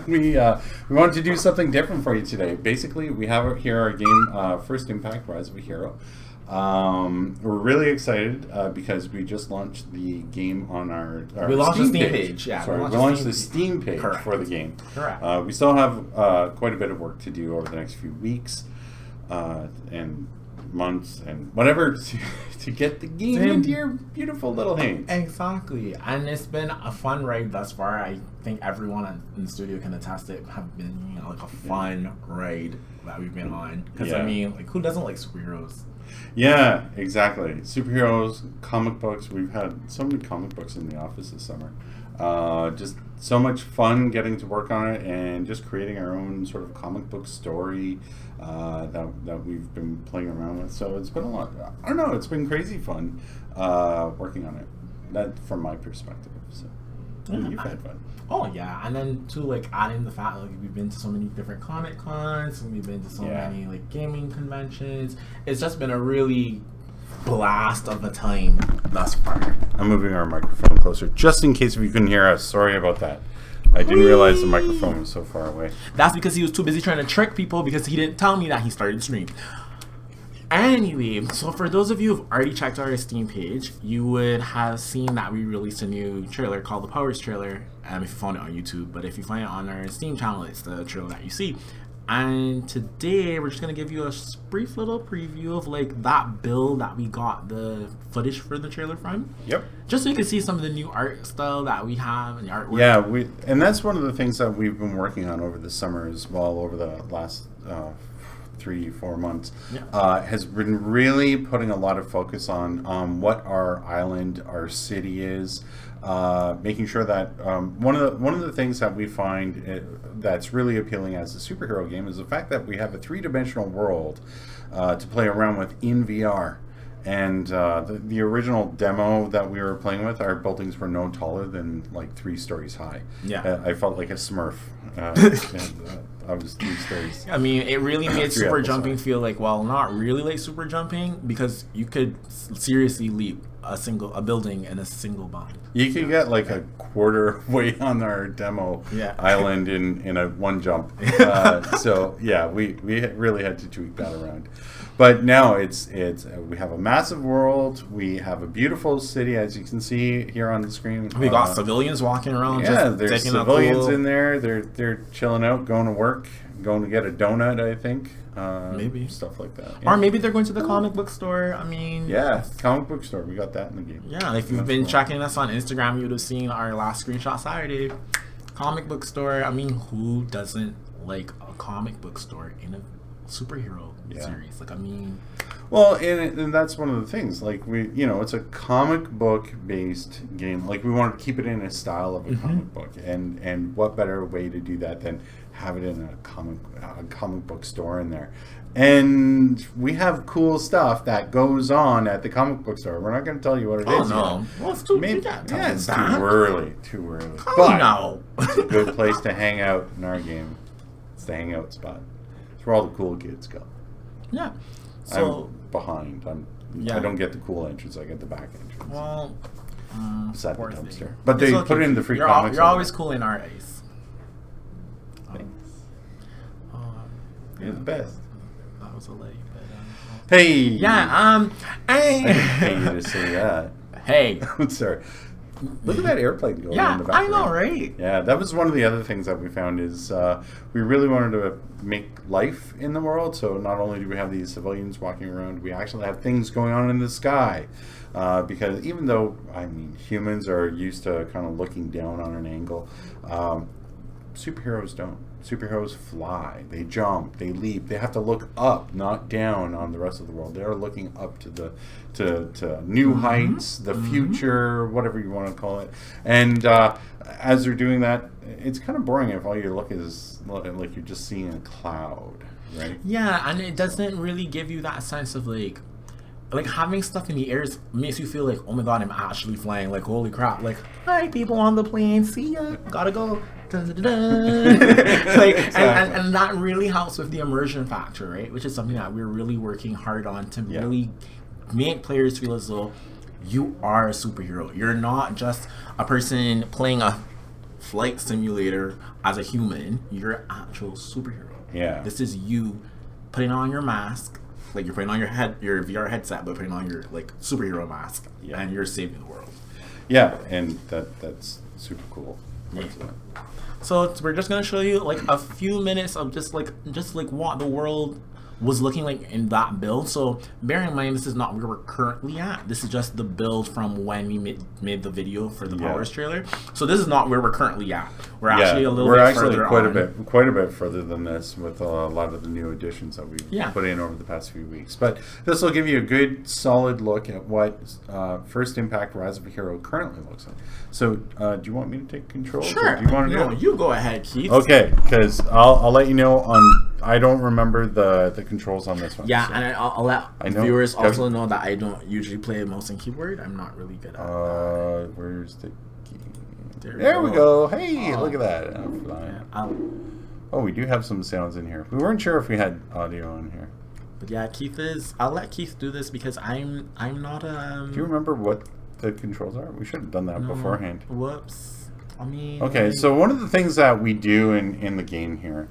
we wanted to do something different for you today. Basically, we have here our game, First Impact: Rise of a Hero. We're really excited because we just launched the game on our we launched the Steam page. Yeah, sorry, we launched the Steam page for the game. Correct. We still have quite a bit of work to do over the next few weeks and months and whatever to get the game into your beautiful little hands. Exactly, and it's been a fun ride thus far. I think everyone in the studio can attest it. Have been like a fun ride that we've been on. Because I mean, like, who doesn't like superheroes? Yeah, exactly. Superheroes, comic books. We've had so many comic books in the office this summer. Just so much fun getting to work on it and just creating our own sort of comic book story that we've been playing around with. So it's been a lot. I don't know. It's been crazy fun working on it. That from my perspective. So you've had fun. Oh yeah, and then too, like, adding the fact like we've been to so many different Comic Cons and we've been to so many like gaming conventions. It's just been a really blast of a time thus far. I'm moving our microphone closer just in case if you couldn't hear us. Sorry about that. I didn't realize the microphone was so far away. That's because he was too busy trying to trick people because he didn't tell me that he started the stream. Anyway, so for those of you who've already checked out our Steam page, you would have seen that we released a new trailer called the Powers trailer, if you found it on YouTube. But if you find it on our Steam channel, it's the trailer that you see. And today, we're just going to give you a brief little preview of, like, that build that we got the footage for the trailer from. Yep. Just so you can see some of the new art style that we have and the artwork. Yeah, and that's one of the things that we've been working on over the summer as well, over the last 3-4 months, has been really putting a lot of focus on what our island, our city is, making sure that one of the things that we find that's really appealing as a superhero game is the fact that we have a 3-dimensional world to play around with in VR. And the original demo that we were playing with, our buildings were no taller than like 3 stories high. Yeah, I felt like a Smurf. I was 3 stories. I mean, it really made super jumping feel like, well, not really like super jumping, because you could seriously leap a building in a single bound. You could get like a quarter way on our demo island in a one jump. So yeah, we really had to tweak that around. But now it's we have a massive world. We have a beautiful city, as you can see here on the screen. We got civilians walking around. Yeah, there's civilians in there. They're chilling out, going to work, going to get a donut, I think. Maybe stuff like that. Or maybe they're going to the comic book store. I mean, comic book store. We got that in the game. Yeah, if you've been checking us on Instagram, you would have seen our last screenshot Saturday. Comic book store. I mean, who doesn't like a comic book store in a superhero series? Like, I mean, well, and that's one of the things. Like, it's a comic book based game. Like, we want to keep it in a style of a comic book, and what better way to do that than have it in a comic book store in there. And we have cool stuff that goes on at the comic book store. We're not going to tell you what it is. No. Well, it's too, it's too early. Too early. No. It's a good place to hang out in our game. It's the hangout spot. It's where all the cool kids go. Yeah. So I'm behind. I don't get the cool entrance. I get the back entrance. Well, beside the dumpster. But they put it in the free comics. You're always cool in our eyes. You're the best. That was a late. Hey. Yeah. Hey. I didn't pay you to say that. Hey. I'm sorry. Look at that airplane going in the background. I know, right? Yeah, that was one of the other things that we found is we really wanted to make life in the world. So not only do we have these civilians walking around, we actually have things going on in the sky. Because even though, humans are used to kind of looking down on an angle, superheroes don't. Superheroes fly, they jump, they leap. They have to look up, not down on the rest of the world. They are looking up to new heights, the future, whatever you want to call it. And as they're doing that, it's kind of boring if all you look is like you're just seeing a cloud, right? Yeah, and it doesn't really give you that sense of like having stuff in the air makes you feel like, oh my god, I'm actually flying. Like, holy crap! Like, hi people on the plane, see ya, gotta go. Exactly. and that really helps with the immersion factor, right? Which is something that we're really working hard on to really make players feel as though you are a superhero. You're not just a person playing a flight simulator as a human. You're an actual superhero. Yeah. This is you putting on your mask, like you're putting on your VR headset, but putting on your like superhero mask, and you're saving the world. Yeah, and that's super cool. Yeah. So we're just gonna show you like a few minutes of just like what the world was looking like in that build. So bear in mind, this is not where we're currently at. This is just the build from when we made the video for the Powers trailer. So this is not where we're currently at. We're actually a little bit further on. quite a bit further than this with a lot of the new additions that we've put in over the past few weeks. But this will give you a good solid look at what First Impact Rise of a Hero currently looks like. So do you want me to take control? Sure. Do you want to do it? You go ahead, Keith. Okay, because I'll let you know on. I don't remember the controls on this one. Yeah, so. and I'll let viewers also know that I don't usually play mouse and keyboard. I'm not really good at that. Where's the key? There we go. Hey, look at that. I'm flying. Yeah, oh, we do have some sounds in here. We weren't sure if we had audio on here. But yeah, I'll let Keith do this because I'm not Do you remember what the controls are? We should have done that beforehand. Whoops. I mean. Okay, so one of the things that we do in the game here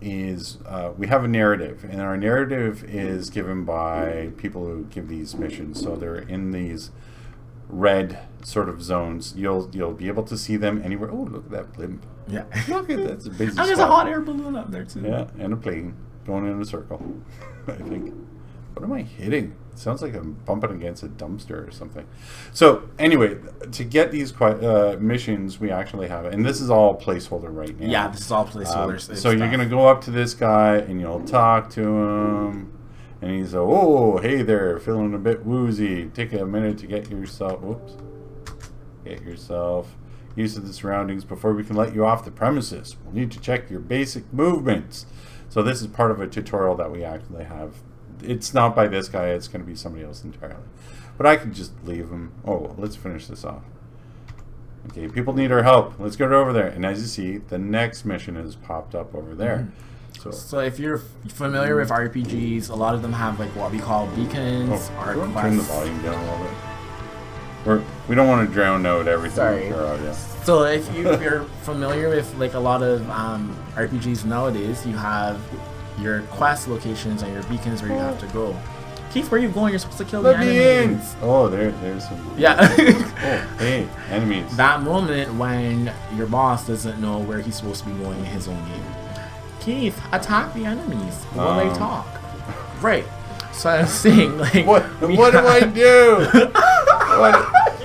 is we have a narrative, and our narrative is given by people who give these missions. So they're in these red sort of zones. You'll be able to see them anywhere. Oh, look at that blimp! Yeah, look at that's a busy. And there's a hot air balloon up there too. Yeah, and a plane going in a circle. I think. What am I hitting? It sounds like I'm bumping against a dumpster or something. So anyway, to get these missions, we actually have it. And this is all placeholder right now. Yeah, this is all placeholders. So you're going to go up to this guy and you'll talk to him. And he's like, oh, hey there, feeling a bit woozy. Take a minute to get yourself used to the surroundings before we can let you off the premises. We'll need to check your basic movements. So this is part of a tutorial that we actually have. It's not by this guy, it's going to be somebody else entirely. But I can just leave him. Oh, let's finish this off. Okay, people need our help. Let's get over there. And as you see, the next mission has popped up over there. So if you're familiar with RPGs, a lot of them have like what we call beacons or quests. Turn the volume down a little bit. We don't want to drown out everything. Sorry. So if you're familiar with like a lot of RPGs nowadays, you have your quest locations and your beacons where you have to go. Keith, where are you going? You're supposed to kill the enemies. Oh, there's some. Yeah. Oh, hey, enemies. That moment when your boss doesn't know where he's supposed to be going in his own game. Keith, attack the enemies while they talk. Right. So I was saying, like, what do I do?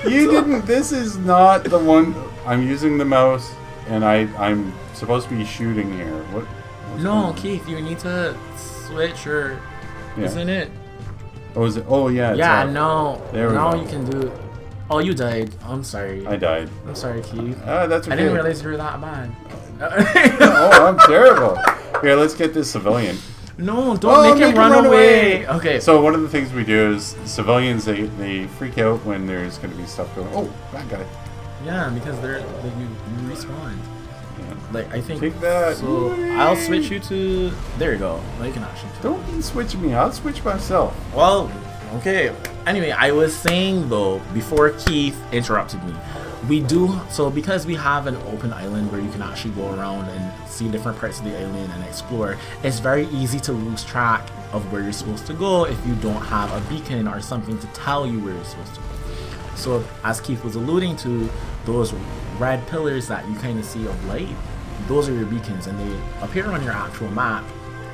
You didn't. This is not the one. I'm using the mouse, and I'm supposed to be shooting here. What? No, Keith, you need to switch your. Isn't it? Oh, is it? Oh, yeah. Yeah, no. There we now go. You can do. Oh, you died. I'm sorry. I died. I'm sorry, Keith. That's okay. I didn't realize you were that bad. Oh, I'm terrible. Here, let's get this civilian. No, don't make him run away. Okay. So one of the things we do is civilians they freak out when there's going to be stuff going. Oh, bad guy. Yeah, because you respawn. Yeah. Like I think. Take that. So I'll switch you to. There you go. Now you can actually. Don't switch me. I'll switch myself. Well, okay. Anyway, I was saying though before Keith interrupted me. We do so because we have an open island where you can actually go around and see different parts of the island and explore. It's very easy to lose track of where you're supposed to go if you don't have a beacon or something to tell you where you're supposed to go. So as Keith was alluding to, those red pillars that you kind of see of light, those are your beacons, and they appear on your actual map,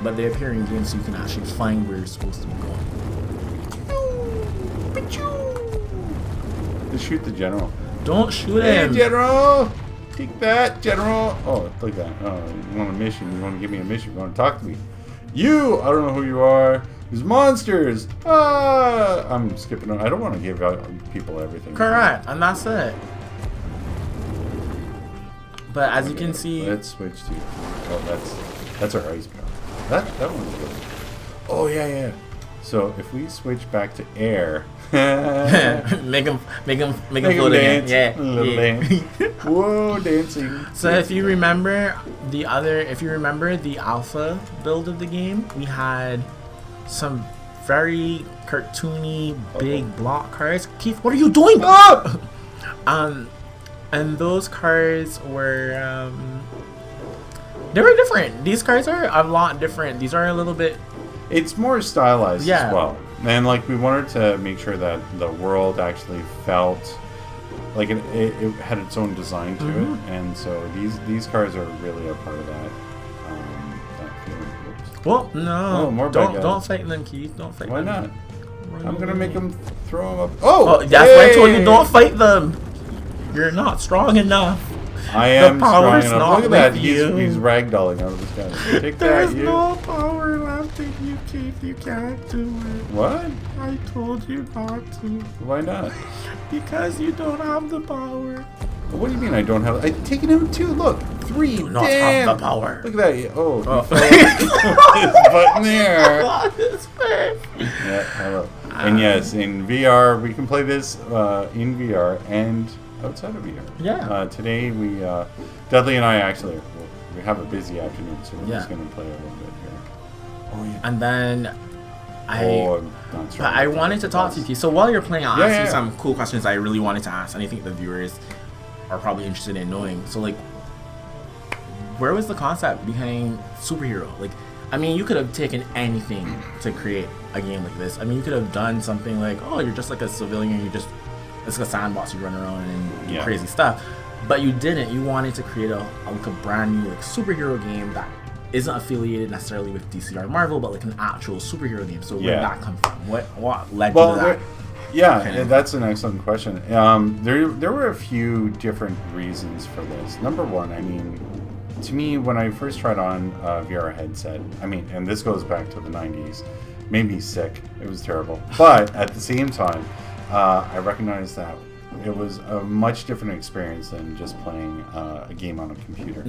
but they appear in game so you can actually find where you're supposed to be going. Just shoot the general. Don't shoot him. Hey, General! Take that, General! Oh, look at that. Oh, you want a mission. You want to give me a mission. You want to talk to me. You! I don't know who you are. There's monsters! Ah! I'm skipping on. I don't want to give out people everything. Correct, and that's it. But as you can see... Let's switch to... Oh, that's our ice power. That one's good. Oh, yeah. So, if we switch back to air... make him float again. Yeah. Whoa, dancing. So if you remember the alpha build of the game, we had some very cartoony big block cards. Keith, what are you doing? Ah! And those cards were they were different. These cards are a lot different. These are a little bit. It's more stylized Yeah. as well, and like we wanted to make sure that the world actually felt like it had its own design to it, and so these cards are really a part of that. That feeling. Oops. Well, no, Oh, more bad guys. don't fight them, Keith. Don't fight Why them. not? Run I'm gonna away. make them throw them up. Oh, Oh, that's why I told you yay! don't fight them. You're not strong enough. I am strong power's enough. not Look at that. with He's you. ragdolling out of this guy. Take There's that, you. no power left in you, Keith. You can't do it. What? I told you not to. Why not? Because you don't have the power. What do you mean I don't have? I've taken him two. Look, 3. Do not Damn. have the power. Look at that. Oh, Oh. his button there. His face. Yeah, hello. And yes, in VR, we can play this in VR and outside of VR. Yeah. Today, Dudley and I actually, we have a busy afternoon, so we're just Yeah. going to play a little bit here. Oh, yeah. And then I'm not sure but I about wanted that. to talk to you. So while you're playing, I'll Yeah, ask yeah, you yeah. some cool questions I really wanted to ask, and I think the viewers are probably interested in knowing. So, like, where was the concept behind superhero? Like, I mean, you could have taken anything to create a game like this. I mean, you could have done something like, oh, you're just like a civilian, it's like a sandbox, you run around and do Yeah. crazy stuff. But you didn't. You wanted to create like a brand new like superhero game that isn't affiliated necessarily with DC or Marvel, but like an actual superhero game. So where did Yeah. that come from? What led Well, you to that? yeah, kind of- that's an excellent question. There were a few different reasons for this. Number one, I mean, to me, when I first tried on a VR headset, I mean, and this goes back to the 90s, made me sick. It was terrible. But at the same time, I recognized that it was a much different experience than just playing a game on a computer.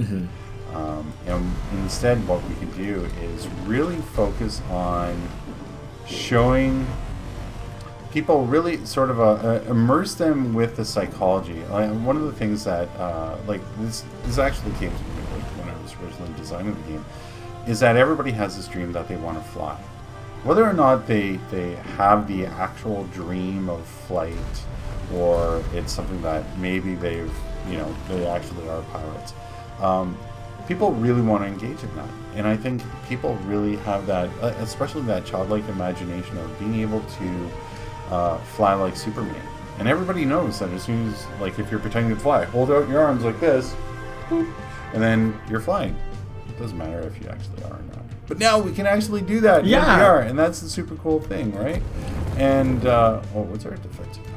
And instead, what we could do is really focus on showing people, really sort of immerse them with the psychology. One of the things that, like, this actually came to me like, when I was originally designing the game, is that everybody has this dream that they want to fly. Whether or not they have the actual dream of flight, or it's something that maybe they actually are pilots. People really want to engage in that, and I think people really have that, especially that childlike imagination of being able to fly like Superman. And everybody knows that as soon as, like, if you're pretending to fly, hold out your arms like this, boop, and then you're flying. It doesn't matter if you actually are or not. But now we can actually do that in Yeah. VR, and that's the super cool thing, right? And what's our defensive power?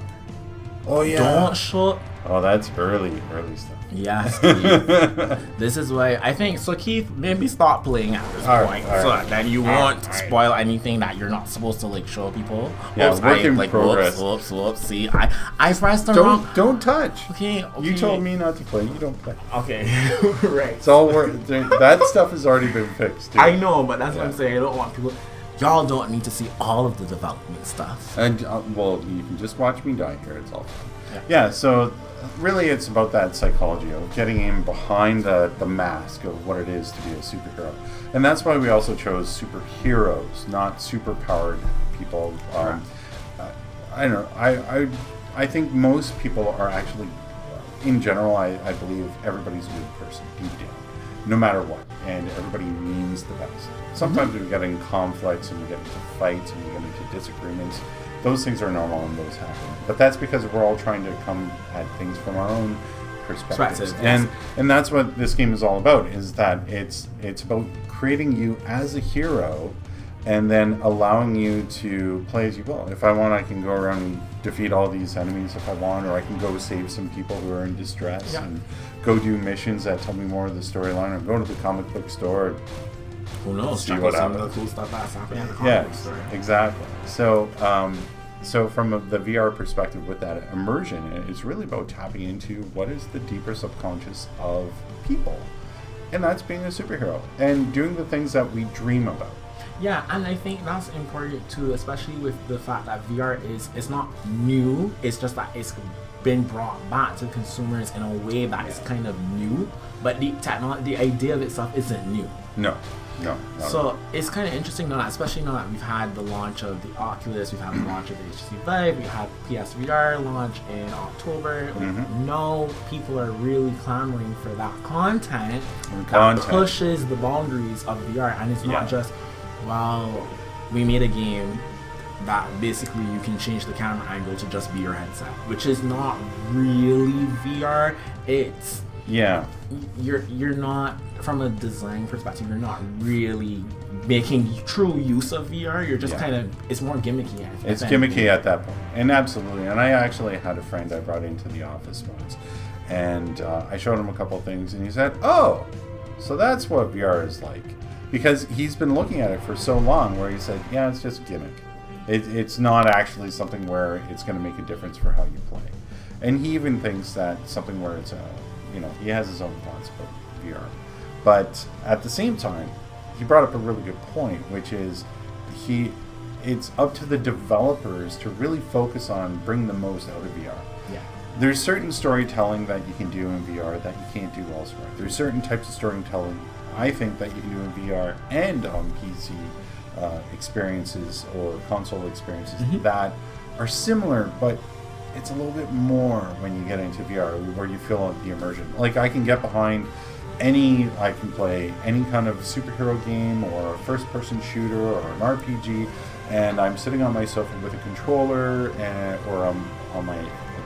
Oh yeah. Don't show. Oh, that's early stuff. Yes, Keith. This is why I think so. Keith, maybe stop playing at this All right, point, all so right. that you All won't right. spoil anything that you're not supposed to like show people. Yeah, Oops, work in like, progress. Whoops. See, I pressed the wrong. Don't touch. Okay. You told me not to play. You don't play. Okay. Right. It's all that stuff has already been fixed. Dude. I know, but that's what I'm Yeah. saying. I don't want people. Y'all don't need to see all of the development stuff. And well, you can just watch me die here. It's all fine. Yeah. So really, it's about that psychology of getting in behind the mask of what it is to be a superhero, and that's why we also chose superheroes, not superpowered people. I don't know. I think most people are actually, in general, I believe everybody's a good person deep down, no matter what, and everybody means the best. Sometimes we get in conflicts and we get into fights and we get into disagreements. Those things are normal and those happen. But that's because we're all trying to come at things from our own perspectives. Perspective, yes. And that's what this game is all about, is that it's about creating you as a hero and then allowing you to play as you will. If I want, I can go around and defeat all these enemies if I want, or I can go save some people who are in distress Yeah. and go do missions that tell me more of the storyline, or go to the comic book store. Who knows? See Check what out some of happens. the cool stuff that's happening at the Yeah, comic book store. exactly. So from the VR perspective with that immersion, it's really about tapping into what is the deeper subconscious of people. And that's being a superhero and doing the things that we dream about. Yeah, and I think that's important too, especially with the fact that VR it's not new. It's just that it's been brought back to consumers in a way that's kind of new, but the idea of itself isn't new. No. So it's kind of interesting now, especially now that we've had the launch of the Oculus, we've had the launch of the HTC Vive, we had PSVR launch in October. Now people are really clamoring for that content that pushes the boundaries of VR, and it's not just, well, we made a game that basically you can change the camera angle to just be your headset, which is not really VR. It's you're not, from a design perspective, you're not really making true use of VR. You're just kind of, it's more gimmicky. It's gimmicky at that point, and absolutely. And I actually had a friend I brought into the office once, and I showed him a couple things, and he said, "Oh, so that's what VR is like," because he's been looking at it for so long. Where he said, "Yeah, it's just a gimmick. It's not actually something where it's going to make a difference for how you play." And he even thinks that something where it's he has his own thoughts about VR. But at the same time, he brought up a really good point, which is it's up to the developers to really focus on bringing the most out of VR. Yeah. There's certain storytelling that you can do in VR that you can't do elsewhere. There's certain types of storytelling, I think, that you can do in VR and on PC experiences or console experiences that are similar, but it's a little bit more when you get into VR, where you feel the immersion. Like, I can get behind I can play any kind of superhero game or a first-person shooter or an RPG, and I'm sitting on my sofa with a controller, or I'm on my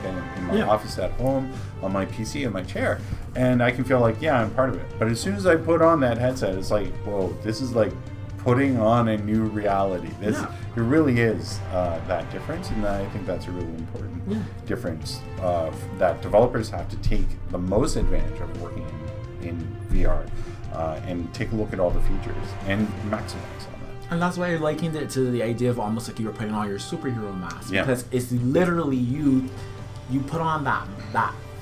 in my office at home on my PC in my chair, and I can feel like I'm part of it. But as soon as I put on that headset, it's like, whoa, this is like putting on a new reality. It really is that difference, and I think that's a really important difference that developers have to take the most advantage of working in VR and take a look at all the features and maximize on that. And that's why I likened it to the idea of almost like you were putting on your superhero mask, because it's literally you put on that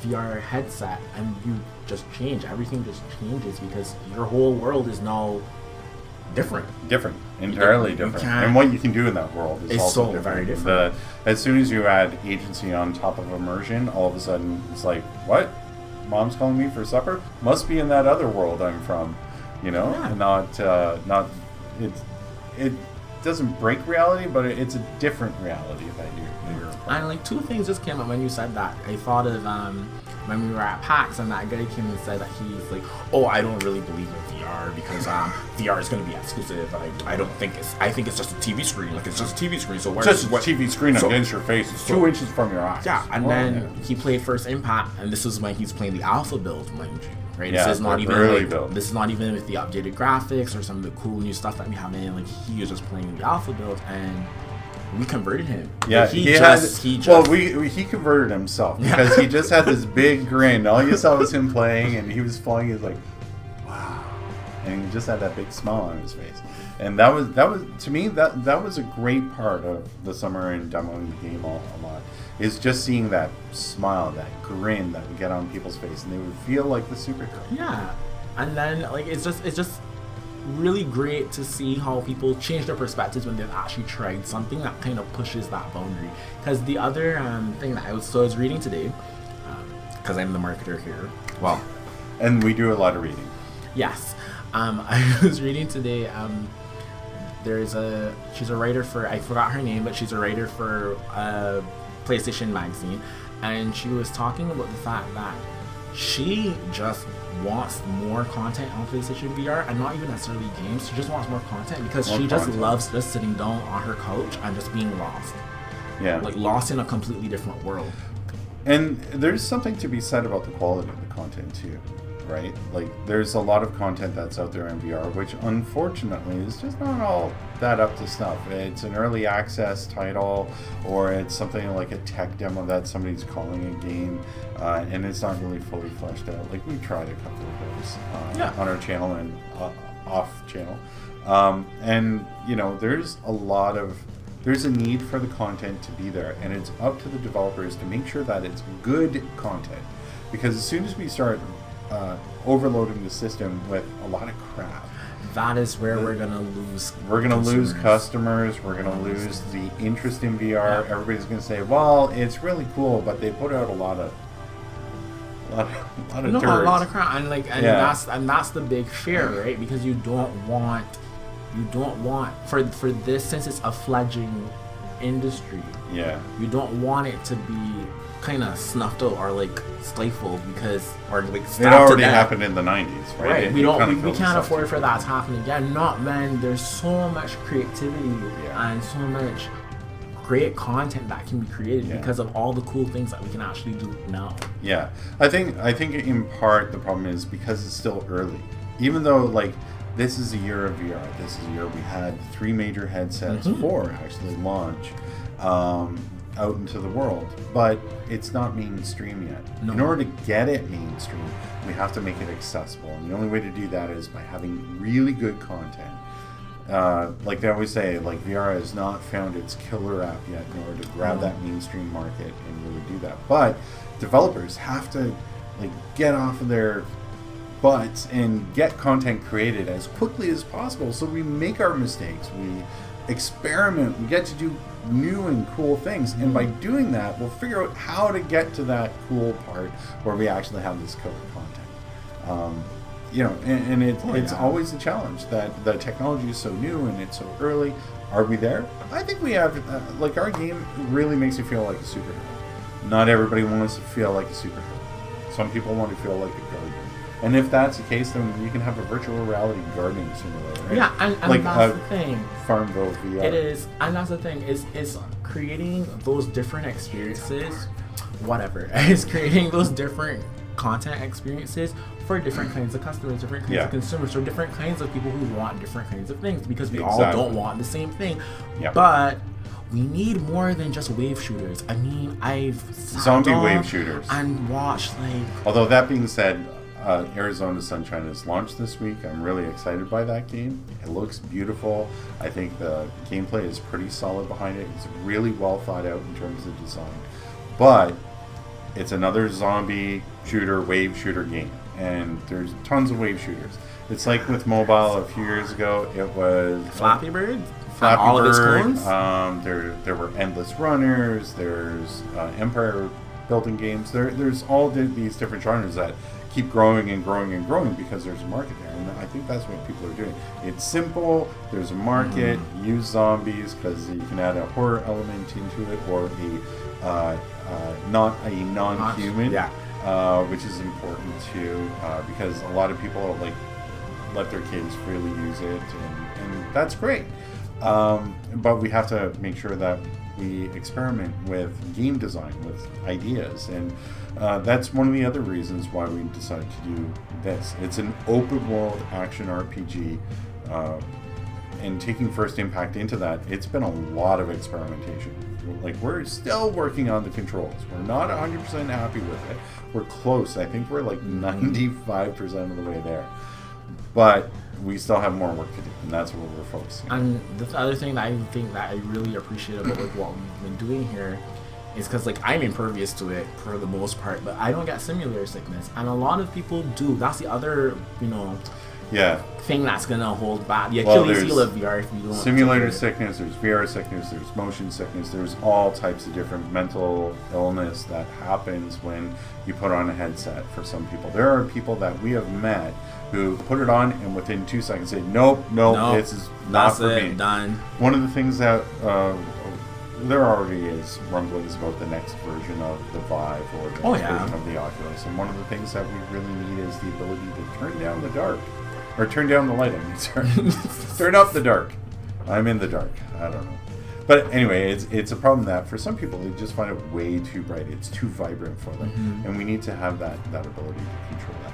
VR headset and you just change. Everything just changes because your whole world is now different, entirely different, and what you can do in that world is also different. Very different. As soon as you add agency on top of immersion, all of a sudden it's like, what? Mom's calling me for supper? Must be in that other world I'm from, not it doesn't break reality, but it's a different reality that you're. And like two things just came up when you said that. I thought of when we were at PAX and that guy came and said that he's like, oh, I don't really believe in VR because VR is going to be exclusive. I don't think I think it's just a TV screen. Like, it's just a TV screen. So where's just a TV screen against your face? It's 2 inches from your eyes. Yeah, and then he played First Impact, and this is when he's playing the alpha build, mind you. Right? Yeah, this is not even this is not even with the updated graphics or some of the cool new stuff that we have in. Like, he was just playing the alpha build, and we converted him. Yeah, he converted himself because he just had this big grin. All you saw was him playing, and he was playing. He was like, "Wow," and he just had that big smile on his face. And that was to me that was a great part of the summer and demoing the game a lot. Is just seeing that smile, that grin that would get on people's face, and they would feel like the superhero. Yeah, and then like it's just really great to see how people change their perspectives when they've actually tried something that kind of pushes that boundary. Because the other thing that I was reading today, because I'm the marketer here. Well, and we do a lot of reading. Yes, I was reading today. She's a writer for, I forgot her name, but she's a writer for PlayStation Magazine, and she was talking about the fact that she just wants more content on PlayStation VR, and not even necessarily games. She just wants more content because she just loves just sitting down on her couch and just being lost. Yeah. Like, lost in a completely different world. And there's something to be said about the quality of the content too, right? Like, there's a lot of content that's out there in VR, which unfortunately is just not all that up to snuff. It's an early access title, or it's something like a tech demo that somebody's calling a game, and it's not really fully fleshed out. Like, we tried a couple of those on our channel and off channel, and there's a need for the content to be there, and it's up to the developers to make sure that it's good content, because as soon as we start overloading the system with a lot of crap, that is where we're gonna lose. We're gonna lose consumers. customers. We're gonna lose the interest in VR. Yeah. Everybody's gonna say, "Well, it's really cool, but they put out a lot of No, turds." a lot of crap, and Yeah. that's the big fear, right? Because you don't want for this, since it's a fledgling industry, Yeah. you don't want it to be kind of snuffed out or like stifled or like It stabbed to already death. happened in the 90s, right? Right, It we kinda we killed can't itself afford too for that to happen again. Not when there's so much creativity Yeah. and so much great content that can be created Yeah. because of all the cool things that we can actually do now. Yeah, I think in part the problem is because it's still early. Even though like this is a year of VR, this is a year we had 3 major headsets, 4 actually launch out into the world, but it's not mainstream yet. No. In order to get it mainstream, we have to make it accessible, and the only way to do that is by having really good content. Like they always say, like VR has not found its killer app yet in order to grab that mainstream market and really do that. But developers have to like get off of their butts and get content created as quickly as possible, so we make our mistakes, we experiment, we get to do new and cool things, and by doing that, we'll figure out how to get to that cool part where we actually have this killer content. You know, and it's always a challenge that the technology is so new and it's so early. Are we there? I think we have. Like our game really makes you feel like a superhero. Not everybody wants to feel like a superhero. Some people want to feel like a gardener. And if that's the case, then you can have a virtual reality gardening simulator, right? Yeah, and like that's the thing. Farmville VR. It is, and that's the thing, is creating those different experiences, whatever, is creating those different content experiences for different kinds of customers, different kinds of consumers, or different kinds of people who want different kinds of things, because we all don't want the same thing. Yep. But we need more than just wave shooters. I mean, I've sat Zombie down wave shooters. and watched Although that being said, Arizona Sunshine is launched this week. I'm really excited by that game. It looks beautiful. I think the gameplay is pretty solid behind it. It's really well thought out in terms of design. But it's another zombie shooter, wave shooter game. And there's tons of wave shooters. It's like with mobile a few years ago, it was Flappy Bird. Flappy all of its Bird. clones. There were Endless Runners. There's Empire building games. There's all these different genres that keep growing and growing and growing because there's a market there, and I think that's what people are doing. It's simple. There's a market. Use zombies because you can add a horror element into it, or not a non-human, which is important too, because a lot of people like let their kids freely use it, and that's great. But we have to make sure that we experiment with game design, with ideas, and that's one of the other reasons why we decided to do this. It's an open world action RPG, and taking First Impact into that, it's been a lot of experimentation. Like, we're still working on the controls. We're not 100% happy with it. We're close. I think we're like 95% of the way there. But we still have more work to do, and that's what we're focusing on. And the other thing that I think that I really appreciate about like what we've been doing here is because like I'm impervious to it for the most part, but I don't get simulator sickness, and a lot of people do. That's the other, thing that's gonna hold back the Achilles heel of VR if you don't. Simulator sickness, there's VR sickness, there's motion sickness, there's all types of different mental illness that happens when you put on a headset for some people. There are people that we have met who put it on and within 2 seconds say, nope, this is not for me. Done. One of the things that there already is rumblings about the next version of the Vive or the next version of the Oculus, and one of the things that we really need is the ability to turn down the dark. Or turn down the light, I mean, sorry. Turn up the dark. I'm in the dark. I don't know. But anyway, it's a problem that for some people, they just find it way too bright. It's too vibrant for them. Mm-hmm. And we need to have that ability to control that.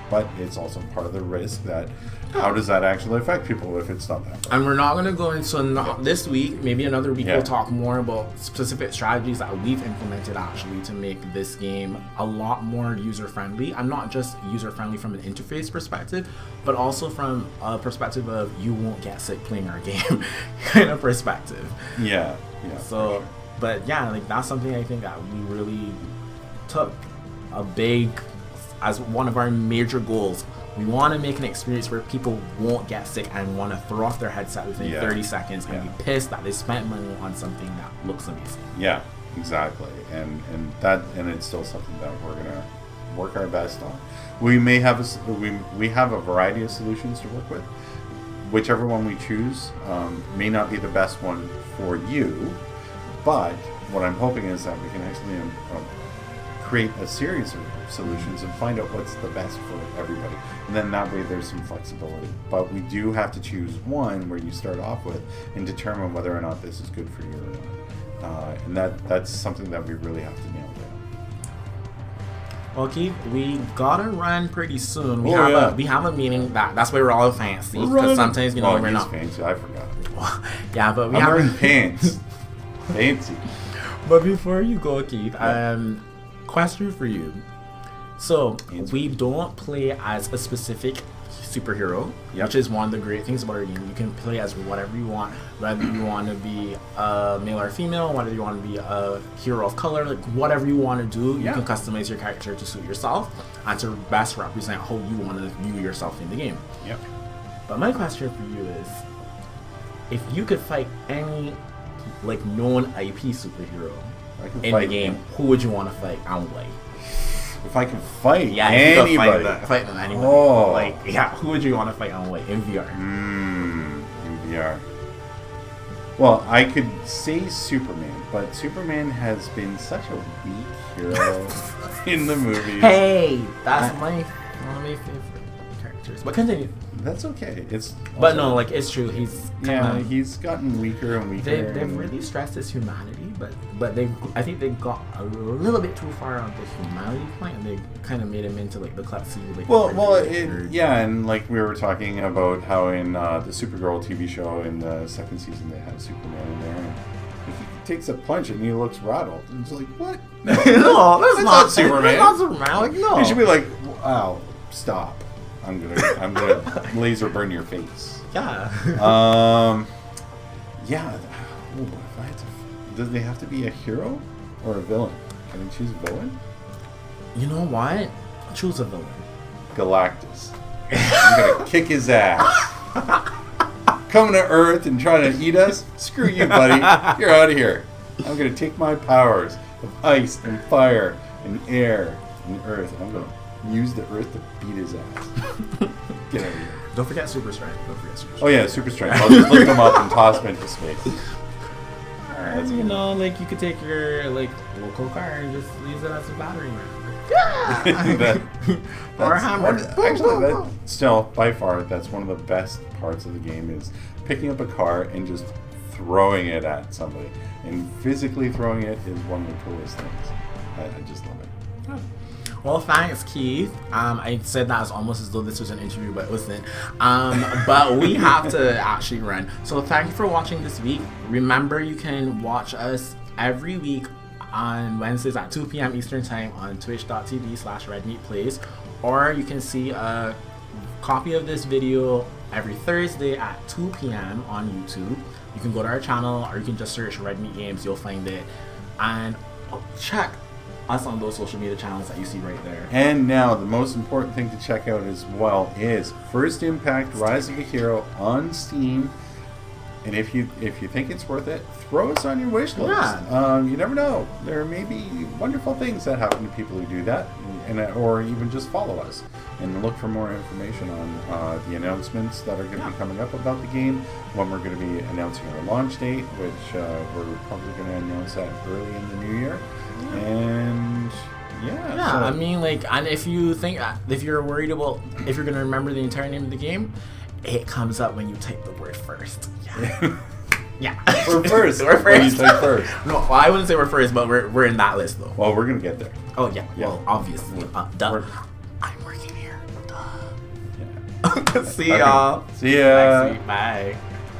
But it's also part of the risk that how does that actually affect people if it's not that bright? And we're not going to go into this week, maybe another week, we'll talk more about specific strategies that we've implemented actually to make this game a lot more user-friendly. And not just user-friendly from an interface perspective, but also from a perspective of you won't get sick playing our game kind of perspective. Yeah. So, sure. But yeah, like that's something I think that we really took a big, as one of our major goals We want to make an experience where people won't get sick and want to throw off their headset within 30 seconds and be pissed that they spent money on something that looks amazing. Yeah, exactly. And it's still something that we're gonna work our best on. We may have we have a variety of solutions to work with. Whichever one we choose may not be the best one for you, but what I'm hoping is that we can actually create a series of solutions and find out what's the best for everybody. And then that way there's some flexibility. But we do have to choose one where you start off with and determine whether or not this is good for you or not. And that's something that we really have to nail down. Well, Keith, we gotta run pretty soon. We have a meeting that's why we're all fancy. Because sometimes we're not fancy. I forgot. Yeah, but I'm wearing pants. Fancy. But before you go, Keith, question for you. So we don't play as a specific superhero, which is one of the great things about our game. You can play as whatever you want, whether you want to be a male or female, whether you want to be a hero of color, like whatever you want to do, you can customize your character to suit yourself and to best represent how you want to view yourself in the game. Yep. But my question for you is, if you could fight any like known IP superhero in the game, who would you want to fight and why? If I can fight anybody. Fight anybody. Oh. Who would you want to fight and why in VR? In VR. Well, I could say Superman, but Superman has been such a weak hero in the movies. Hey, that's one of my favorite characters. But continue. That's okay. But no, like it's true. He's he's gotten weaker and weaker. They've really stressed his humanity, but I think they got a little bit too far on the humanity point, and they kind of made him into like the klutzy. And like we were talking about how in the Supergirl TV show in the second season they had Superman in there. And he takes a punch and he looks rattled. And it's like, what? No, that's not Superman. That's not Superman. Like no. He should be like, wow, stop. I'm gonna laser burn your face. Yeah. Yeah. Ooh, if I had to, does they have to be a hero or a villain? Can I choose a villain? You know what? Choose a villain. Galactus. I'm gonna kick his ass. Coming to Earth and trying to eat us? Screw you, buddy. You're out of here. I'm gonna take my powers of ice and fire and air and Earth. I'm gonna use the Earth to beat his ass. Get out of here. Don't forget Super Strength. Oh yeah, Super Strength. I'll just lift them up and toss them into space. You know, like you could take your like local car and just use it as a battery. Or a hammer. Actually, still by far that's one of the best parts of the game is picking up a car and just throwing it at somebody. And physically throwing it is one of the coolest things. I just love it. Oh. Well, thanks, Keith. I said that as almost as though this was an interview, but it wasn't. But we have to actually run. So thank you for watching this week. Remember, you can watch us every week on Wednesdays at 2 p.m. Eastern Time on twitch.tv/redmeatplays. Or you can see a copy of this video every Thursday at 2 p.m. on YouTube. You can go to our channel or you can just search Red Meat Games. You'll find it. And check us on those social media channels that you see right there. And now the most important thing to check out as well is First Impact Rise of a Hero on Steam. And if you think it's worth it, throw us on your wish list. Yeah. You never know. There may be wonderful things that happen to people who do that, or even just follow us and look for more information on the announcements that are going to be coming up about the game, when we're going to be announcing our launch date, which we're probably going to announce that early in the new year. And so. I mean, like, and if you're worried about if you're gonna remember the entire name of the game, it comes up when you type the word first. Yeah. We're first. We're first. You type first. No, well, I wouldn't say we're first, but we're in that list though. Well, we're gonna get there. Oh yeah. Well, obviously. Duh. I'm working here. Duh. Yeah. See y'all. See ya. Next week. Bye.